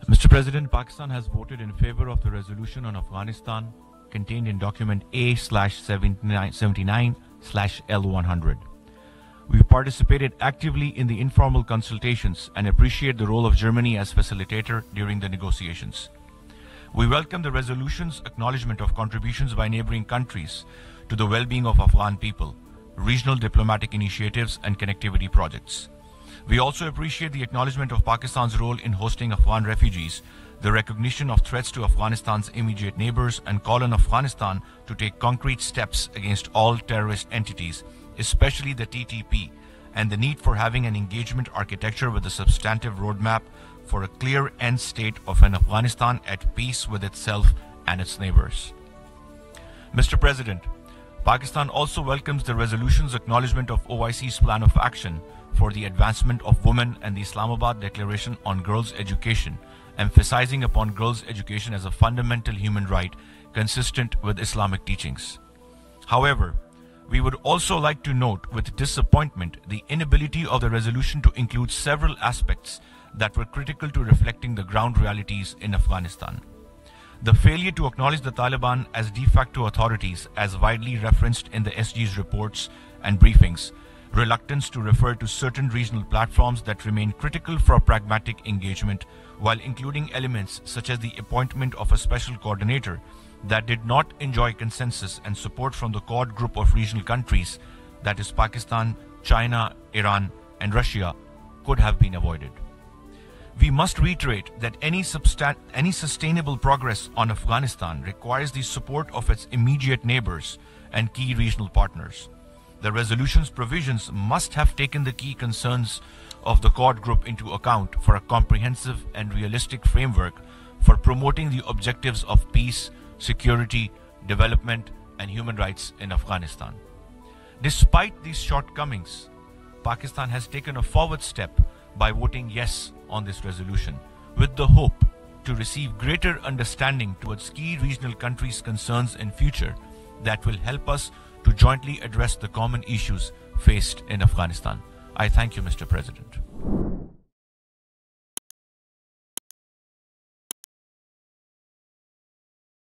Mr. President, Pakistan has voted in favor of the resolution on Afghanistan contained in document A/79/L100. We participated actively in the informal consultations and appreciate the role of Germany as facilitator during the negotiations. We welcome the resolution's acknowledgement of contributions by neighboring countries to the well-being of Afghan people, regional diplomatic initiatives and connectivity projects. We also appreciate the acknowledgement of Pakistan's role in hosting Afghan refugees, the recognition of threats to Afghanistan's immediate neighbors, and call on Afghanistan to take concrete steps against all terrorist entities, especially the TTP, and the need for having an engagement architecture with a substantive roadmap for a clear end state of an Afghanistan at peace with itself and its neighbors. Mr. President, Pakistan also welcomes the resolution's acknowledgement of OIC's plan of action for the advancement of women and the Islamabad Declaration on Girls' Education, emphasizing upon girls' education as a fundamental human right consistent with Islamic teachings. However, we would also like to note with disappointment the inability of the resolution to include several aspects that were critical to reflecting the ground realities in Afghanistan. The failure to acknowledge the Taliban as de facto authorities, as widely referenced in the SG's reports and briefings, reluctance to refer to certain regional platforms that remain critical for pragmatic engagement, while including elements such as the appointment of a special coordinator that did not enjoy consensus and support from the Quad group of regional countries, that is Pakistan, China, Iran, and Russia, could have been avoided. We must reiterate that any sustainable progress on Afghanistan requires the support of its immediate neighbors and key regional partners. The resolution's provisions must have taken the key concerns of the Quad group into account for a comprehensive and realistic framework for promoting the objectives of peace, security, development, and human rights in Afghanistan. Despite these shortcomings, Pakistan has taken a forward step by voting yes on this resolution, with the hope to receive greater understanding towards key regional countries' concerns in future that will help us to jointly address the common issues faced in Afghanistan. I thank you, Mr. President.